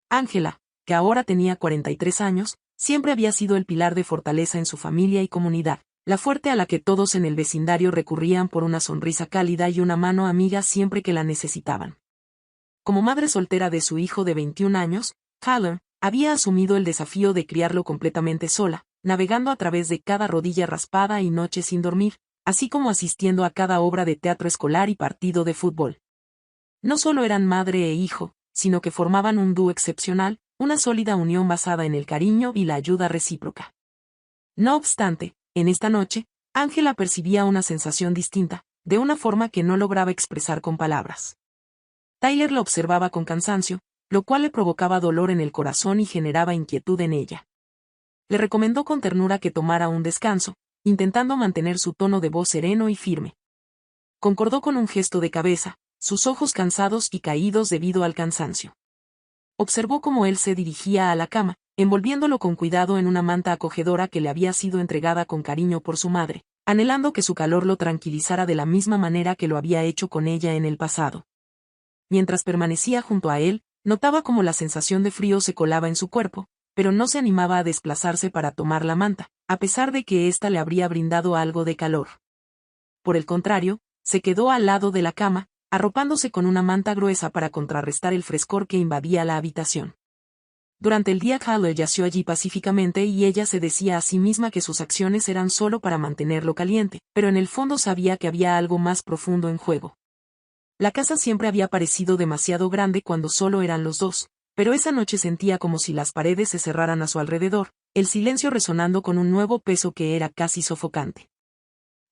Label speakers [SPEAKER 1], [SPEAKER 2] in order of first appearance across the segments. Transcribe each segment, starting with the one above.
[SPEAKER 1] Ángela, que ahora tenía 43 años, siempre había sido el pilar de fortaleza en su familia y comunidad, la fuerte a la que todos en el vecindario recurrían por una sonrisa cálida y una mano amiga siempre que la necesitaban. Como madre soltera de su hijo de 21 años, Callum había asumido el desafío de criarlo completamente sola, navegando a través de cada rodilla raspada y noche sin dormir, así como asistiendo a cada obra de teatro escolar y partido de fútbol. No solo eran madre e hijo, sino que formaban un dúo excepcional, una sólida unión basada en el cariño y la ayuda recíproca. No obstante, en esta noche, Ángela percibía una sensación distinta, de una forma que no lograba expresar con palabras. Tyler lo observaba con cansancio, lo cual le provocaba dolor en el corazón y generaba inquietud en ella. Le recomendó con ternura que tomara un descanso, intentando mantener su tono de voz sereno y firme. Concordó con un gesto de cabeza, sus ojos cansados y caídos debido al cansancio. Observó cómo él se dirigía a la cama, envolviéndolo con cuidado en una manta acogedora que le había sido entregada con cariño por su madre, anhelando que su calor lo tranquilizara de la misma manera que lo había hecho con ella en el pasado. Mientras permanecía junto a él, notaba cómo la sensación de frío se colaba en su cuerpo, pero no se animaba a desplazarse para tomar la manta, a pesar de que ésta le habría brindado algo de calor. Por el contrario, se quedó al lado de la cama, arropándose con una manta gruesa para contrarrestar el frescor que invadía la habitación. Durante el día Callum yació allí pacíficamente y ella se decía a sí misma que sus acciones eran solo para mantenerlo caliente, pero en el fondo sabía que había algo más profundo en juego. La casa siempre había parecido demasiado grande cuando solo eran los dos, pero esa noche sentía como si las paredes se cerraran a su alrededor, el silencio resonando con un nuevo peso que era casi sofocante.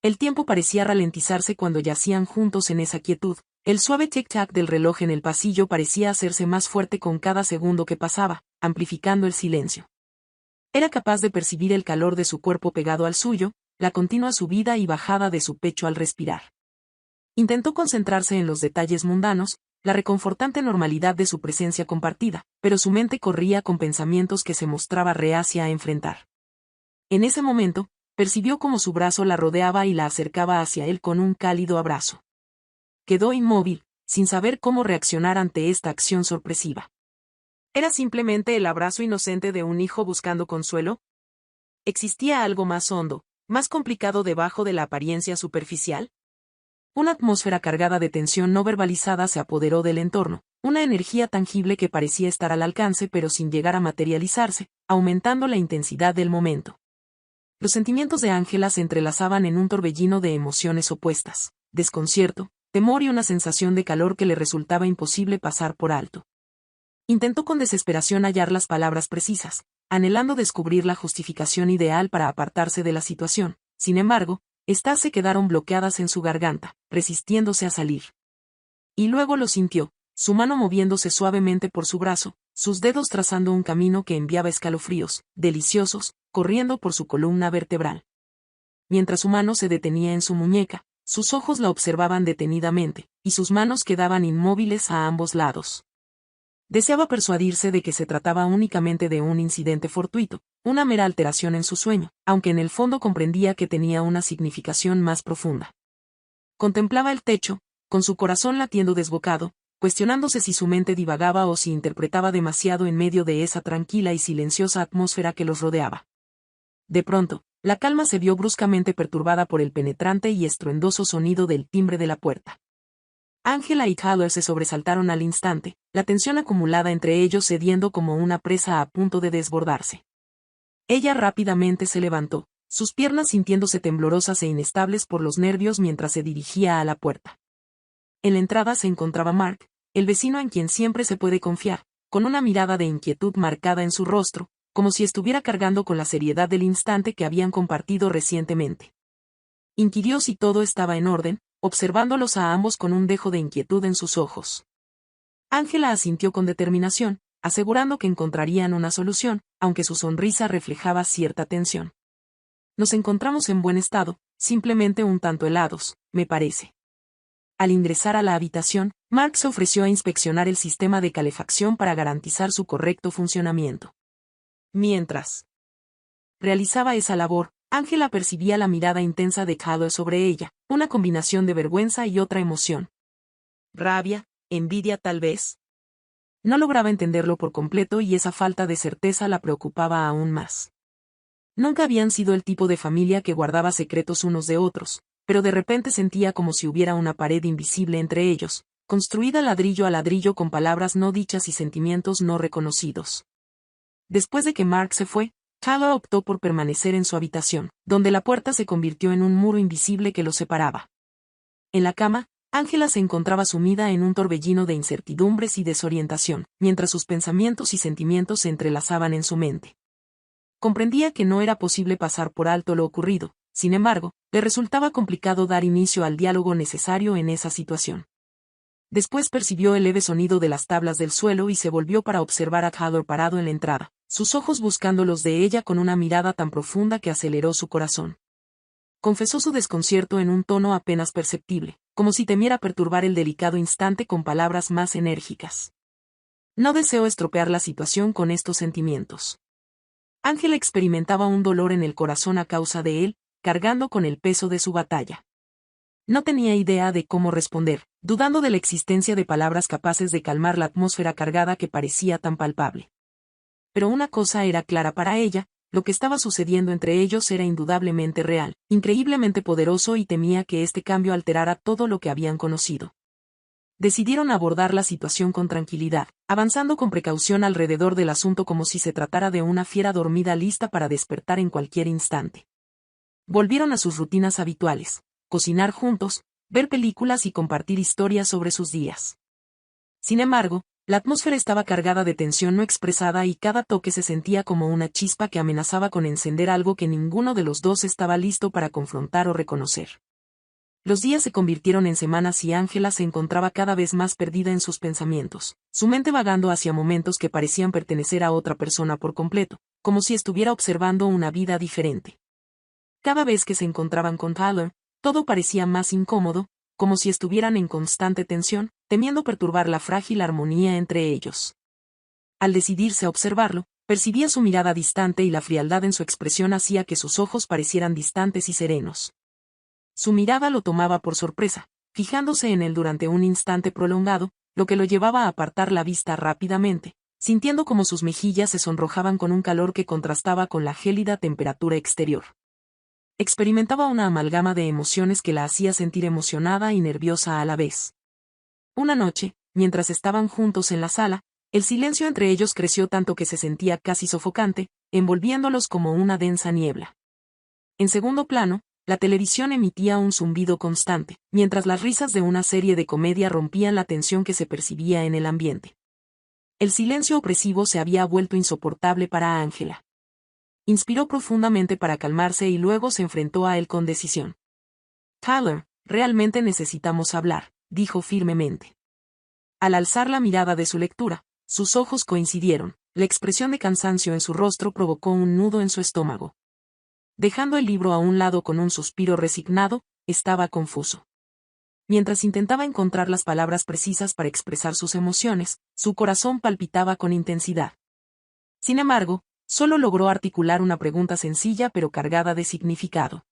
[SPEAKER 1] El tiempo parecía ralentizarse cuando yacían juntos en esa quietud, el suave tic-tac del reloj en el pasillo parecía hacerse más fuerte con cada segundo que pasaba, amplificando el silencio. Era capaz de percibir el calor de su cuerpo pegado al suyo, la continua subida y bajada de su pecho al respirar. Intentó concentrarse en los detalles mundanos, la reconfortante normalidad de su presencia compartida, pero su mente corría con pensamientos que se mostraba reacia a enfrentar. En ese momento, percibió cómo su brazo la rodeaba y la acercaba hacia él con un cálido abrazo. Quedó inmóvil, sin saber cómo reaccionar ante esta acción sorpresiva. ¿Era simplemente el abrazo inocente de un hijo buscando consuelo? ¿Existía algo más hondo, más complicado debajo de la apariencia superficial? Una atmósfera cargada de tensión no verbalizada se apoderó del entorno, una energía tangible que parecía estar al alcance pero sin llegar a materializarse, aumentando la intensidad del momento. Los sentimientos de Ángela se entrelazaban en un torbellino de emociones opuestas, desconcierto, temor y una sensación de calor que le resultaba imposible pasar por alto. Intentó con desesperación hallar las palabras precisas, anhelando descubrir la justificación ideal para apartarse de la situación. Sin embargo, estas se quedaron bloqueadas en su garganta, resistiéndose a salir. Y luego lo sintió, su mano moviéndose suavemente por su brazo, sus dedos trazando un camino que enviaba escalofríos, deliciosos, corriendo por su columna vertebral. Mientras su mano se detenía en su muñeca, sus ojos la observaban detenidamente, y sus manos quedaban inmóviles a ambos lados. Deseaba persuadirse de que se trataba únicamente de un incidente fortuito, una mera alteración en su sueño, aunque en el fondo comprendía que tenía una significación más profunda. Contemplaba el techo, con su corazón latiendo desbocado, cuestionándose si su mente divagaba o si interpretaba demasiado en medio de esa tranquila y silenciosa atmósfera que los rodeaba. De pronto, la calma se vio bruscamente perturbada por el penetrante y estruendoso sonido del timbre de la puerta. Ángela y Callum se sobresaltaron al instante, la tensión acumulada entre ellos cediendo como una presa a punto de desbordarse. Ella rápidamente se levantó, sus piernas sintiéndose temblorosas e inestables por los nervios mientras se dirigía a la puerta. En la entrada se encontraba Mark, el vecino en quien siempre se puede confiar, con una mirada de inquietud marcada en su rostro, como si estuviera cargando con la seriedad del instante que habían compartido recientemente. Inquirió si todo estaba en orden, observándolos a ambos con un dejo de inquietud en sus ojos. Ángela asintió con determinación, asegurando que encontrarían una solución, aunque su sonrisa reflejaba cierta tensión. Nos encontramos en buen estado, simplemente un tanto helados, me parece. Al ingresar a la habitación, Mark se ofreció a inspeccionar el sistema de calefacción para garantizar su correcto funcionamiento. Mientras realizaba esa labor, Ángela percibía la mirada intensa de Callum sobre ella, una combinación de vergüenza y otra emoción. Rabia, envidia tal vez. No lograba entenderlo por completo y esa falta de certeza la preocupaba aún más. Nunca habían sido el tipo de familia que guardaba secretos unos de otros, pero de repente sentía como si hubiera una pared invisible entre ellos, construida ladrillo a ladrillo con palabras no dichas y sentimientos no reconocidos. Después de que Mark se fue, Tyler optó por permanecer en su habitación, donde la puerta se convirtió en un muro invisible que los separaba. En la cama, Angela se encontraba sumida en un torbellino de incertidumbres y desorientación, mientras sus pensamientos y sentimientos se entrelazaban en su mente. Comprendía que no era posible pasar por alto lo ocurrido, sin embargo, le resultaba complicado dar inicio al diálogo necesario en esa situación. Después percibió el leve sonido de las tablas del suelo y se volvió para observar a Tyler parado en la entrada, sus ojos buscando los de ella con una mirada tan profunda que aceleró su corazón. Confesó su desconcierto en un tono apenas perceptible, como si temiera perturbar el delicado instante con palabras más enérgicas. No deseo estropear la situación con estos sentimientos. Angela experimentaba un dolor en el corazón a causa de él, cargando con el peso de su batalla. No tenía idea de cómo responder, dudando de la existencia de palabras capaces de calmar la atmósfera cargada que parecía tan palpable. Pero una cosa era clara para ella, lo que estaba sucediendo entre ellos era indudablemente real, increíblemente poderoso y temía que este cambio alterara todo lo que habían conocido. Decidieron abordar la situación con tranquilidad, avanzando con precaución alrededor del asunto como si se tratara de una fiera dormida lista para despertar en cualquier instante. Volvieron a sus rutinas habituales, cocinar juntos, ver películas y compartir historias sobre sus días. Sin embargo, la atmósfera estaba cargada de tensión no expresada y cada toque se sentía como una chispa que amenazaba con encender algo que ninguno de los dos estaba listo para confrontar o reconocer. Los días se convirtieron en semanas y Angela se encontraba cada vez más perdida en sus pensamientos, su mente vagando hacia momentos que parecían pertenecer a otra persona por completo, como si estuviera observando una vida diferente. Cada vez que se encontraban con Tyler, todo parecía más incómodo, como si estuvieran en constante tensión, temiendo perturbar la frágil armonía entre ellos. Al decidirse a observarlo, percibía su mirada distante y la frialdad en su expresión hacía que sus ojos parecieran distantes y serenos. Su mirada lo tomaba por sorpresa, fijándose en él durante un instante prolongado, lo que lo llevaba a apartar la vista rápidamente, sintiendo como sus mejillas se sonrojaban con un calor que contrastaba con la gélida temperatura exterior. Experimentaba una amalgama de emociones que la hacía sentir emocionada y nerviosa a la vez. Una noche, mientras estaban juntos en la sala, el silencio entre ellos creció tanto que se sentía casi sofocante, envolviéndolos como una densa niebla. En segundo plano, la televisión emitía un zumbido constante, mientras las risas de una serie de comedia rompían la tensión que se percibía en el ambiente. El silencio opresivo se había vuelto insoportable para Angela. Inspiró profundamente para calmarse y luego se enfrentó a él con decisión. Tyler, realmente necesitamos hablar, dijo firmemente. Al alzar la mirada de su lectura, sus ojos coincidieron, la expresión de cansancio en su rostro provocó un nudo en su estómago. Dejando el libro a un lado con un suspiro resignado, estaba confuso. Mientras intentaba encontrar las palabras precisas para expresar sus emociones, su corazón palpitaba con intensidad. Sin embargo, solo logró articular una pregunta sencilla pero cargada de significado.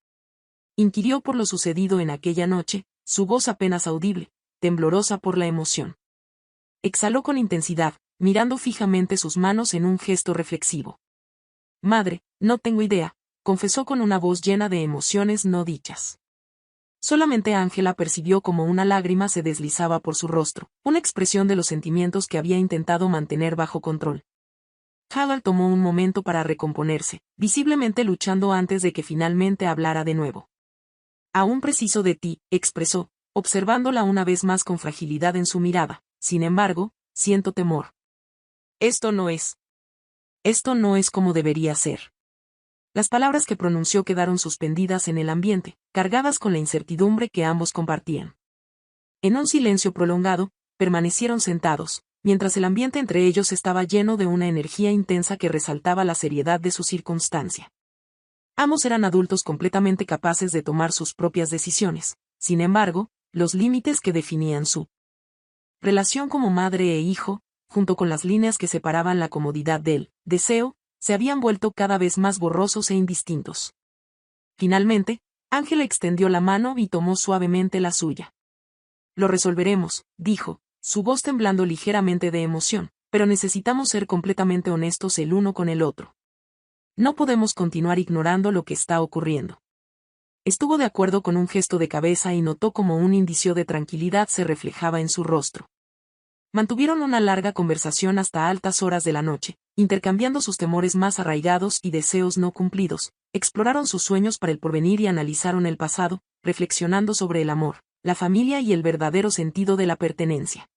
[SPEAKER 1] Inquirió por lo sucedido en aquella noche, su voz apenas audible, temblorosa por la emoción. Exhaló con intensidad, mirando fijamente sus manos en un gesto reflexivo. Madre, no tengo idea, confesó con una voz llena de emociones no dichas. Solamente Angela percibió como una lágrima se deslizaba por su rostro, una expresión de los sentimientos que había intentado mantener bajo control. Tyler tomó un momento para recomponerse, visiblemente luchando antes de que finalmente hablara de nuevo. Aún preciso de ti, expresó, observándola una vez más con fragilidad en su mirada, sin embargo, siento temor. Esto no es como debería ser. Las palabras que pronunció quedaron suspendidas en el ambiente, cargadas con la incertidumbre que ambos compartían. En un silencio prolongado, permanecieron sentados, mientras el ambiente entre ellos estaba lleno de una energía intensa que resaltaba la seriedad de su circunstancia. Ambos eran adultos completamente capaces de tomar sus propias decisiones, sin embargo, los límites que definían su relación como madre e hijo, junto con las líneas que separaban la comodidad del deseo, se habían vuelto cada vez más borrosos e indistintos. Finalmente, Angela extendió la mano y tomó suavemente la suya. Lo resolveremos, dijo, su voz temblando ligeramente de emoción, pero necesitamos ser completamente honestos el uno con el otro. No podemos continuar ignorando lo que está ocurriendo. Estuvo de acuerdo con un gesto de cabeza y notó como un indicio de tranquilidad se reflejaba en su rostro. Mantuvieron una larga conversación hasta altas horas de la noche, intercambiando sus temores más arraigados y deseos no cumplidos, exploraron sus sueños para el porvenir y analizaron el pasado, reflexionando sobre el amor, la familia y el verdadero sentido de la pertenencia.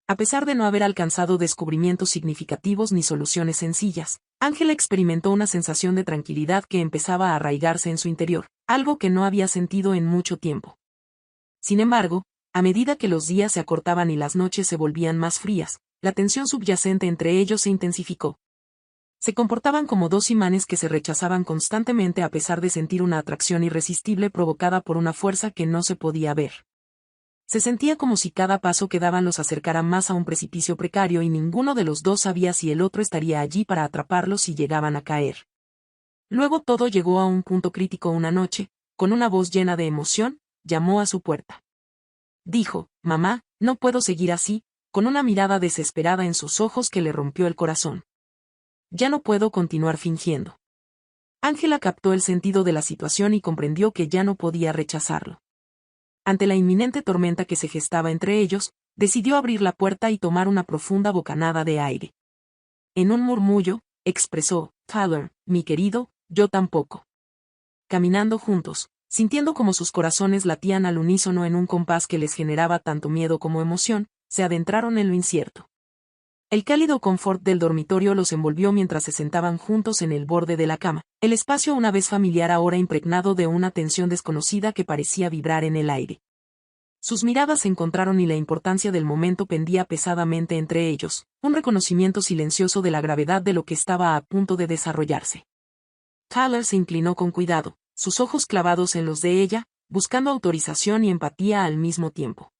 [SPEAKER 1] A pesar de no haber alcanzado descubrimientos significativos ni soluciones sencillas, Ángela experimentó una sensación de tranquilidad que empezaba a arraigarse en su interior, algo que no había sentido en mucho tiempo. Sin embargo, a medida que los días se acortaban y las noches se volvían más frías, la tensión subyacente entre ellos se intensificó. Se comportaban como dos imanes que se rechazaban constantemente a pesar de sentir una atracción irresistible provocada por una fuerza que no se podía ver. Se sentía como si cada paso que daban los acercara más a un precipicio precario y ninguno de los dos sabía si el otro estaría allí para atraparlos si llegaban a caer. Luego todo llegó a un punto crítico una noche, con una voz llena de emoción, llamó a su puerta. Dijo, «Mamá, no puedo seguir así», con una mirada desesperada en sus ojos que le rompió el corazón. «Ya no puedo continuar fingiendo». Ángela captó el sentido de la situación y comprendió que ya no podía rechazarlo. Ante la inminente tormenta que se gestaba entre ellos, decidió abrir la puerta y tomar una profunda bocanada de aire. En un murmullo, expresó, «Tyler, mi querido, yo tampoco». Caminando juntos, sintiendo como sus corazones latían al unísono en un compás que les generaba tanto miedo como emoción, se adentraron en lo incierto. El cálido confort del dormitorio los envolvió mientras se sentaban juntos en el borde de la cama, el espacio una vez familiar ahora impregnado de una tensión desconocida que parecía vibrar en el aire. Sus miradas se encontraron y la importancia del momento pendía pesadamente entre ellos, un reconocimiento silencioso de la gravedad de lo que estaba a punto de desarrollarse. Tyler se inclinó con cuidado, sus ojos clavados en los de ella, buscando autorización y empatía al mismo tiempo.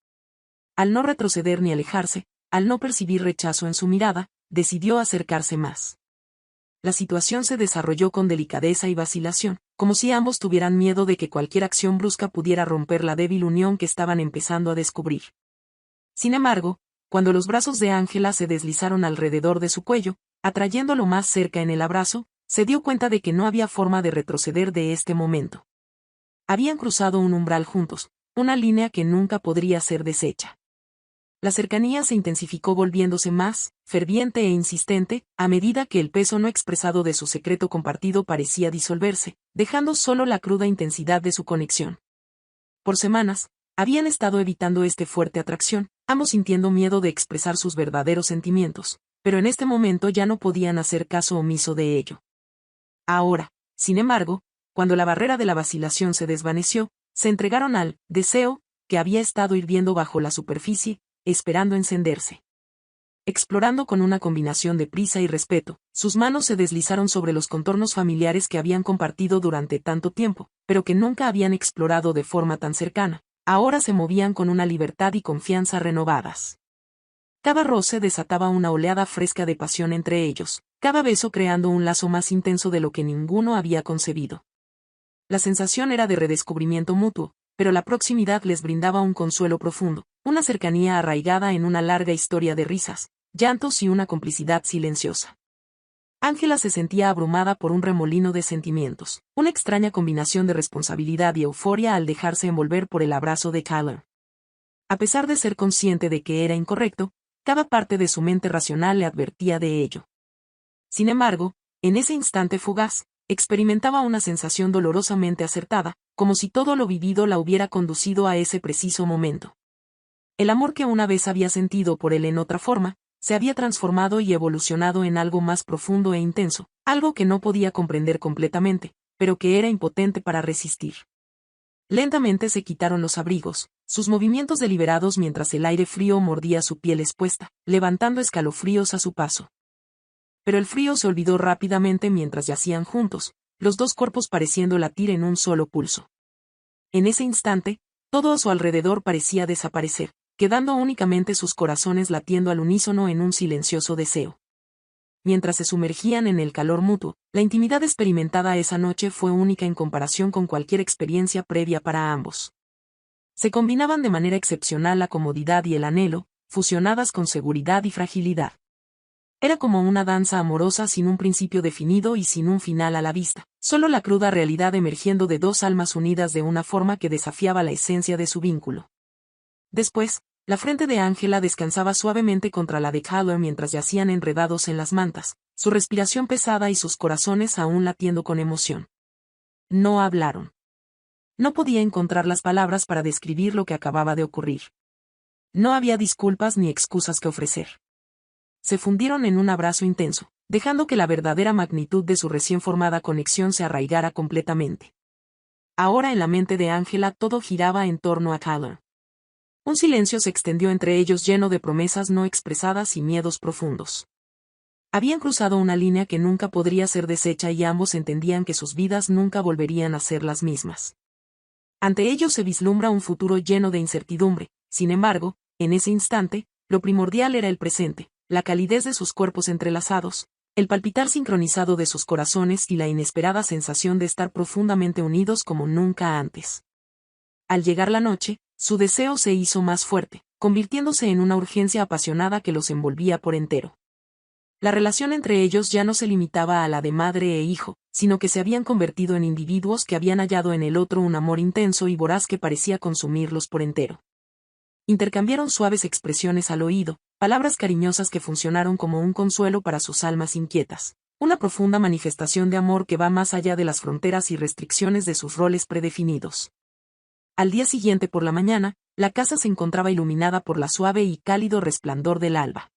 [SPEAKER 1] Al no retroceder ni alejarse, al no percibir rechazo en su mirada, decidió acercarse más. La situación se desarrolló con delicadeza y vacilación, como si ambos tuvieran miedo de que cualquier acción brusca pudiera romper la débil unión que estaban empezando a descubrir. Sin embargo, cuando los brazos de Ángela se deslizaron alrededor de su cuello, atrayéndolo más cerca en el abrazo, se dio cuenta de que no había forma de retroceder de este momento. Habían cruzado un umbral juntos, una línea que nunca podría ser deshecha. La cercanía se intensificó volviéndose más, ferviente e insistente, a medida que el peso no expresado de su secreto compartido parecía disolverse, dejando solo la cruda intensidad de su conexión. Por semanas, habían estado evitando esta fuerte atracción, ambos sintiendo miedo de expresar sus verdaderos sentimientos, pero en este momento ya no podían hacer caso omiso de ello. Ahora, sin embargo, cuando la barrera de la vacilación se desvaneció, se entregaron al deseo, que había estado hirviendo bajo la superficie, esperando encenderse. Explorando con una combinación de prisa y respeto, sus manos se deslizaron sobre los contornos familiares que habían compartido durante tanto tiempo, pero que nunca habían explorado de forma tan cercana. Ahora se movían con una libertad y confianza renovadas. Cada roce desataba una oleada fresca de pasión entre ellos, cada beso creando un lazo más intenso de lo que ninguno había concebido. La sensación era de redescubrimiento mutuo, pero la proximidad les brindaba un consuelo profundo, una cercanía arraigada en una larga historia de risas, llantos y una complicidad silenciosa. Ángela se sentía abrumada por un remolino de sentimientos, una extraña combinación de responsabilidad y euforia al dejarse envolver por el abrazo de Tyler. A pesar de ser consciente de que era incorrecto, cada parte de su mente racional le advertía de ello. Sin embargo, en ese instante fugaz, experimentaba una sensación dolorosamente acertada, como si todo lo vivido la hubiera conducido a ese preciso momento. El amor que una vez había sentido por él en otra forma, se había transformado y evolucionado en algo más profundo e intenso, algo que no podía comprender completamente, pero que era impotente para resistir. Lentamente se quitaron los abrigos, sus movimientos deliberados mientras el aire frío mordía su piel expuesta, levantando escalofríos a su paso. Pero el frío se olvidó rápidamente mientras yacían juntos, los dos cuerpos pareciendo latir en un solo pulso. En ese instante, todo a su alrededor parecía desaparecer, quedando únicamente sus corazones latiendo al unísono en un silencioso deseo. Mientras se sumergían en el calor mutuo, la intimidad experimentada esa noche fue única en comparación con cualquier experiencia previa para ambos. Se combinaban de manera excepcional la comodidad y el anhelo, fusionadas con seguridad y fragilidad. Era como una danza amorosa sin un principio definido y sin un final a la vista, solo la cruda realidad emergiendo de dos almas unidas de una forma que desafiaba la esencia de su vínculo. Después, la frente de Angela descansaba suavemente contra la de Callum mientras yacían enredados en las mantas, su respiración pesada y sus corazones aún latiendo con emoción. No hablaron. No podía encontrar las palabras para describir lo que acababa de ocurrir. No había disculpas ni excusas que ofrecer. Se fundieron en un abrazo intenso, dejando que la verdadera magnitud de su recién formada conexión se arraigara completamente. Ahora en la mente de Angela todo giraba en torno a Callum. Un silencio se extendió entre ellos lleno de promesas no expresadas y miedos profundos. Habían cruzado una línea que nunca podría ser deshecha y ambos entendían que sus vidas nunca volverían a ser las mismas. Ante ellos se vislumbra un futuro lleno de incertidumbre, sin embargo, en ese instante, lo primordial era el presente, la calidez de sus cuerpos entrelazados, el palpitar sincronizado de sus corazones y la inesperada sensación de estar profundamente unidos como nunca antes. Al llegar la noche, su deseo se hizo más fuerte, convirtiéndose en una urgencia apasionada que los envolvía por entero. La relación entre ellos ya no se limitaba a la de madre e hijo, sino que se habían convertido en individuos que habían hallado en el otro un amor intenso y voraz que parecía consumirlos por entero. Intercambiaron suaves expresiones al oído, palabras cariñosas que funcionaron como un consuelo para sus almas inquietas, una profunda manifestación de amor que va más allá de las fronteras y restricciones de sus roles predefinidos. Al día siguiente por la mañana, la casa se encontraba iluminada por la suave y cálido resplandor del alba.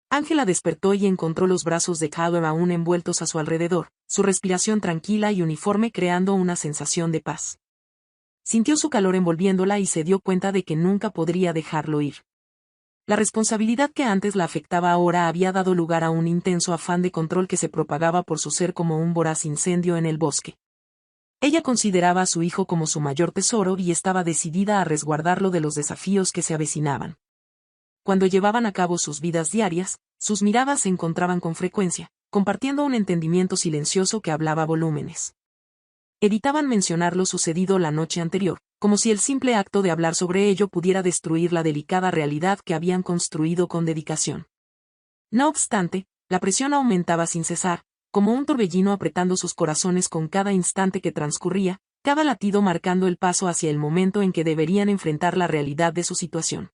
[SPEAKER 1] Angela despertó y encontró los brazos de Callum aún envueltos a su alrededor, su respiración tranquila y uniforme creando una sensación de paz. Sintió su calor envolviéndola y se dio cuenta de que nunca podría dejarlo ir. La responsabilidad que antes la afectaba ahora había dado lugar a un intenso afán de control que se propagaba por su ser como un voraz incendio en el bosque. Ella consideraba a su hijo como su mayor tesoro y estaba decidida a resguardarlo de los desafíos que se avecinaban. Cuando llevaban a cabo sus vidas diarias, sus miradas se encontraban con frecuencia, compartiendo un entendimiento silencioso que hablaba volúmenes. Evitaban mencionar lo sucedido la noche anterior, como si el simple acto de hablar sobre ello pudiera destruir la delicada realidad que habían construido con dedicación. No obstante, la presión aumentaba sin cesar, como un torbellino apretando sus corazones con cada instante que transcurría, cada latido marcando el paso hacia el momento en que deberían enfrentar la realidad de su situación.